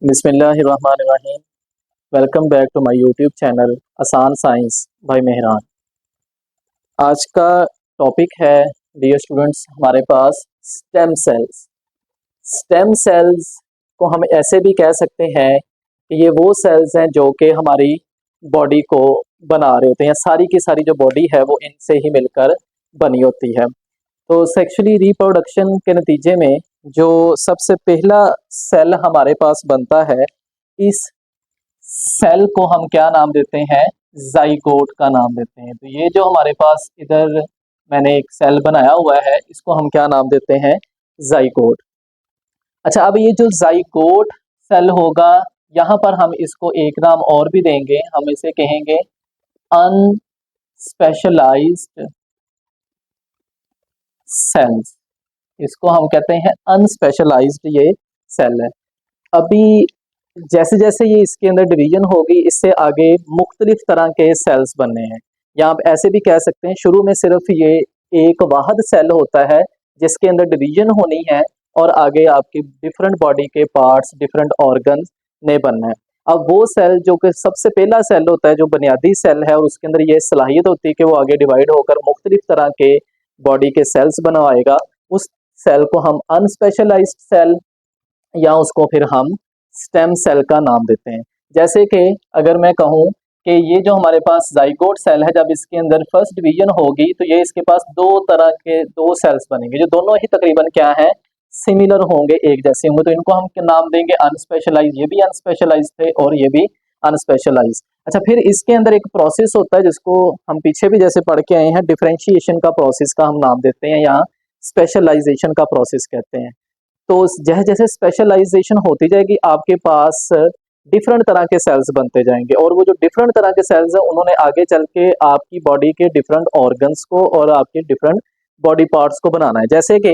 बिस्मिल्लाहिर्रहमानिर्रहीम। Welcome back to my YouTube channel Asaan science by Mehran. आज का टॉपिक है डियर स्टूडेंट्स हमारे पास स्टेम सेल्स। स्टेम सेल्स को हम ऐसे भी कह सकते हैं कि ये वो सेल्स हैं जो कि हमारी बॉडी को बना रहे होते हैं। सारी की सारी जो बॉडी है वो इनसे ही मिलकर बनी होती है। तो सेक्सुअली रिप्रोडक्शन के नतीजे में जो सबसे पहला सेल हमारे पास बनता है, इस सेल को हम क्या नाम देते हैं? जाइगोट का नाम देते हैं। तो ये जो हमारे पास इधर मैंने एक सेल बनाया हुआ है, इसको हम क्या नाम देते हैं? जाइगोट। अच्छा, अब ये जो जाइगोट सेल होगा, यहाँ पर हम इसको एक नाम और भी देंगे, हम इसे कहेंगे अनस्पेशलाइज्ड सेल्स। इसको हम कहते हैं अनस्पेशलाइज्ड ये सेल है। अभी जैसे जैसे ये इसके अंदर डिवीजन होगी, इससे आगे मुख्तलिफ तरह के सेल्स बनने हैं। या आप ऐसे भी कह सकते हैं शुरू में सिर्फ ये एक वाहिद सेल होता है जिसके अंदर डिवीजन होनी है और आगे आपकी डिफरेंट बॉडी के पार्ट्स, डिफरेंट ऑर्गन्स ने बनना है। अब वो सेल जो कि सबसे पहला सेल होता है, जो बुनियादी सेल है, और उसके अंदर ये सलाहियत होती है कि वो आगे डिवाइड होकर मुख्तलिफ तरह के बॉडी के सेल्स बनवाएगा, उस सेल को हम अनस्पेशलाइज्ड सेल या उसको फिर हम स्टेम सेल का नाम देते हैं। जैसे कि अगर मैं कहूँ कि ये जो हमारे पास जाइगोट सेल है, जब इसके अंदर फर्स्ट डिवीजन होगी तो ये इसके पास दो तरह के दो सेल्स बनेंगे जो दोनों ही तकरीबन क्या है, सिमिलर होंगे, एक जैसे होंगे। तो इनको हम क्या नाम देंगे? अनस्पेशलाइज। ये भी अनस्पेशलाइज थे और ये भी अनस्पेशलाइज। अच्छा, फिर इसके अंदर एक प्रोसेस होता है जिसको हम पीछे भी जैसे पढ़ के आए हैं, डिफरेंशिएशन का प्रोसेस का हम नाम देते हैं, या स्पेशलाइजेशन का प्रोसेस कहते हैं। तो जैसे जैसे स्पेशलाइजेशन होती जाएगी, आपके पास डिफरेंट तरह के सेल्स बनते जाएंगे, और वो जो डिफरेंट तरह के सेल्स हैं उन्होंने आगे चल के आपकी बॉडी के डिफरेंट ऑर्गन्स को और आपके डिफरेंट बॉडी पार्ट्स को बनाना है। जैसे कि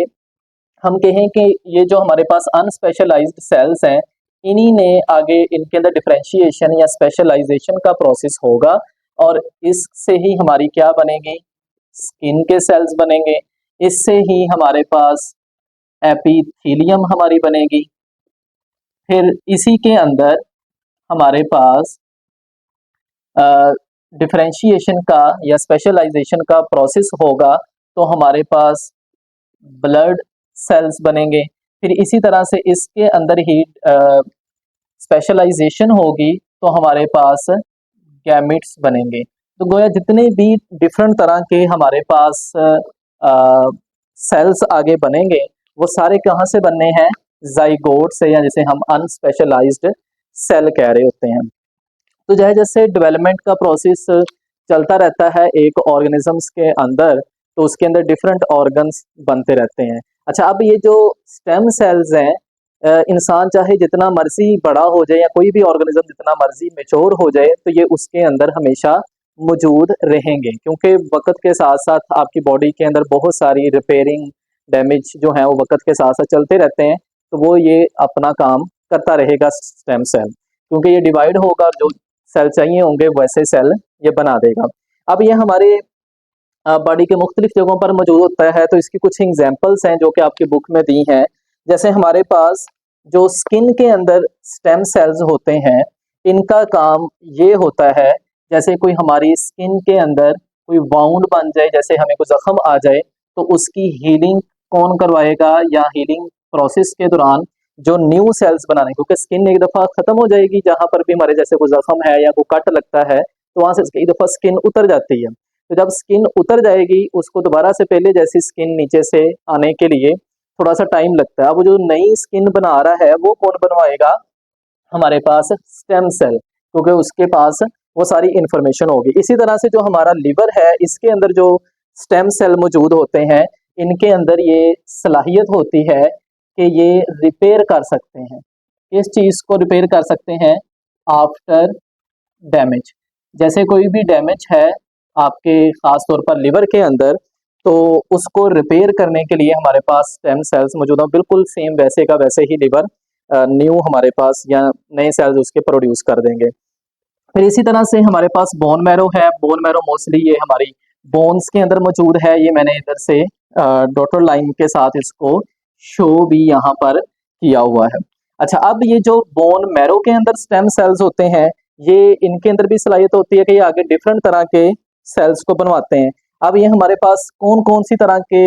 हम कहें कि ये जो हमारे पास अनस्पेशलाइज्ड सेल्स हैं, इन्हीं ने आगे इनके अंदर डिफरेंशिएशन या स्पेशलाइजेशन का प्रोसेस होगा, और इससे ही हमारी क्या बनेगी? स्किन के सेल्स बनेंगे। इससे ही हमारे पास एपिथेलियम हमारी बनेगी। फिर इसी के अंदर हमारे पास डिफरेंशिएशन का या स्पेशलाइजेशन का प्रोसेस होगा, तो हमारे पास ब्लड सेल्स बनेंगे। फिर इसी तरह से इसके अंदर ही स्पेशलाइजेशन होगी तो हमारे पास गैमेट्स बनेंगे। तो गोया जितने भी डिफरेंट तरह के हमारे पास सेल्स आगे बनेंगे, वो सारे कहाँ से बनने हैं? जाइगोट से, या जिसे हम अनस्पेशलाइज्ड सेल कह रहे होते हैं। तो जैसे जैसे डेवलपमेंट का प्रोसेस चलता रहता है एक ऑर्गेनिजम्स के अंदर, तो उसके अंदर डिफरेंट ऑर्गन्स बनते रहते हैं। अच्छा, अब ये जो स्टेम सेल्स हैं, इंसान चाहे जितना मर्जी बड़ा हो जाए या कोई भी ऑर्गेनिज्म जितना मर्जी मेच्योर हो जाए, तो ये उसके अंदर हमेशा मौजूद रहेंगे, क्योंकि वक्त के साथ साथ आपकी बॉडी के अंदर बहुत सारी रिपेयरिंग डैमेज जो है वो वक्त के साथ साथ चलते रहते हैं। तो वो ये अपना काम करता रहेगा स्टेम सेल, क्योंकि ये डिवाइड होगा, जो सेल चाहिए होंगे वैसे सेल ये बना देगा। अब ये हमारे बॉडी के मुख्तलिफ जगहों पर मौजूद होता है, तो इसकी कुछ एग्जाम्पल्स हैं जो कि आपकी बुक में दी हैं। जैसे हमारे पास जो स्किन के अंदर स्टेम सेल्स होते हैं, इनका काम ये होता है, जैसे कोई हमारी स्किन के अंदर कोई वाउंड बन जाए, जैसे हमें कोई जख्म आ जाए, तो उसकी हीलिंग कौन करवाएगा? या हीलिंग प्रोसेस के दौरान जो न्यू सेल्स बनाने, क्योंकि स्किन एक दफ़ा ख़त्म हो जाएगी, जहाँ पर भी हमारे जैसे कोई जख्म है या कोई कट लगता है, तो वहाँ से कई दफ़ा स्किन उतर जाती है। तो जब स्किन उतर जाएगी, उसको दोबारा से पहले जैसी स्किन नीचे से आने के लिए थोड़ा सा टाइम लगता है। अब वो जो नई स्किन बना रहा है वो कौन बनवाएगा? हमारे पास स्टेम सेल, क्योंकि उसके पास वो सारी इंफॉर्मेशन होगी। इसी तरह से जो हमारा लिवर है, इसके अंदर जो स्टेम सेल मौजूद होते हैं, इनके अंदर ये सलाहियत होती है कि ये रिपेयर कर सकते हैं। इस चीज़ को रिपेयर कर सकते हैं आफ्टर डैमेज। जैसे कोई भी डैमेज है आपके ख़ास तौर पर लिवर के अंदर, तो उसको रिपेयर करने के लिए हमारे पास स्टेम सेल्स मौजूद हैं। बिल्कुल सेम वैसे का वैसे ही लिवर न्यू हमारे पास या नए सेल्स उसके प्रोड्यूस कर देंगे। फिर इसी तरह से हमारे पास बोन मैरो है। बोन मैरो मोस्टली ये हमारी बोन्स के अंदर मौजूद है। ये मैंने इधर से डॉटर लाइन के साथ इसको शो भी यहाँ पर किया हुआ है। अच्छा, अब ये जो बोन मैरो के अंदर स्टेम सेल्स होते हैं, ये इनके अंदर भी सलाहियत होती है कि ये आगे डिफरेंट तरह के सेल्स को बनवाते हैं। अब ये हमारे पास कौन कौन सी तरह के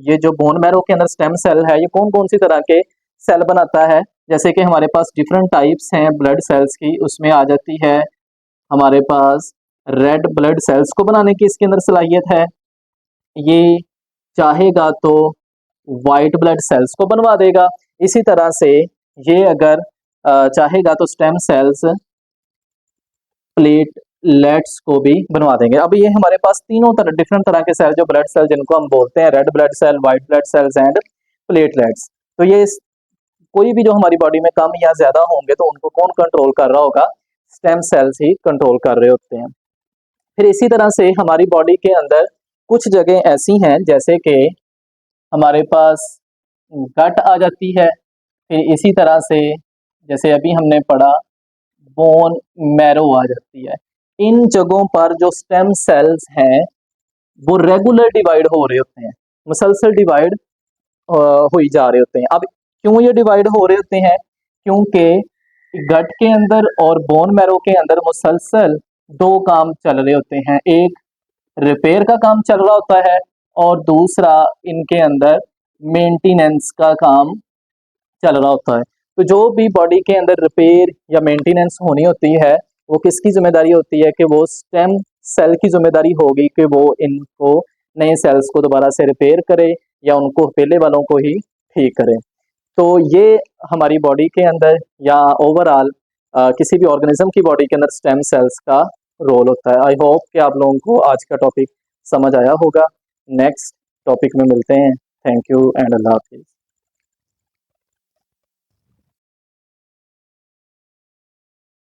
ये जो बोन मैरो के अंदर स्टेम सेल है, ये कौन कौन सी तरह के सेल बनाता है। जैसे कि हमारे पास डिफरेंट टाइप्स हैं ब्लड सेल्स की, उसमें आ जाती है हमारे पास रेड ब्लड सेल्स को बनाने की इसके अंदर सलाहियत है। ये चाहेगा तो वाइट ब्लड सेल्स को बनवा देगा। इसी तरह से ये अगर चाहेगा तो स्टेम सेल्स प्लेटलेट्स को भी बनवा देंगे। अब ये हमारे पास तीनों तरह डिफरेंट तरह के सेल जो ब्लड सेल जिनको हम बोलते हैं red blood cell, white blood cells and platelets. तो ये कोई भी जो हमारी बॉडी में कम या ज्यादा होंगे तो उनको कौन कंट्रोल कर रहा होगा, स्टेम सेल्स ही कंट्रोल कर रहे होते हैं। फिर इसी तरह से हमारी बॉडी के अंदर कुछ जगह ऐसी हैं जैसे कि हमारे पास गट आ जाती है। फिर इसी तरह से जैसे अभी हमने पढ़ा बोन मैरो आ जाती है। इन जगहों पर जो स्टेम सेल्स हैं वो रेगुलर डिवाइड हो रहे होते हैं, मुसलसल डिवाइड हुई जा रहे होते हैं। अब क्यों ये डिवाइड हो रहे होते हैं, क्योंकि गट के अंदर और बोन मैरो के अंदर मुसलसल दो काम चल रहे होते हैं। एक रिपेयर का काम चल रहा होता है और दूसरा इनके अंदर मेंटेनेंस का काम चल रहा होता है। तो जो भी बॉडी के अंदर रिपेयर या मेंटेनेंस होनी होती है वो किसकी जिम्मेदारी होती है, कि वो स्टेम सेल की जिम्मेदारी होगी कि वो इनको नए सेल्स को दोबारा से रिपेयर करे या उनको पहले वालों को ही ठीक करे। तो ये हमारी बॉडी के अंदर या ओवरऑल किसी भी ऑर्गेनिज्म की बॉडी के अंदर स्टेम सेल्स का रोल होता है। आई होप कि आप लोगों को आज का टॉपिक समझ आया होगा। नेक्स्ट टॉपिक में मिलते हैं। Thank you and Allah Hafiz.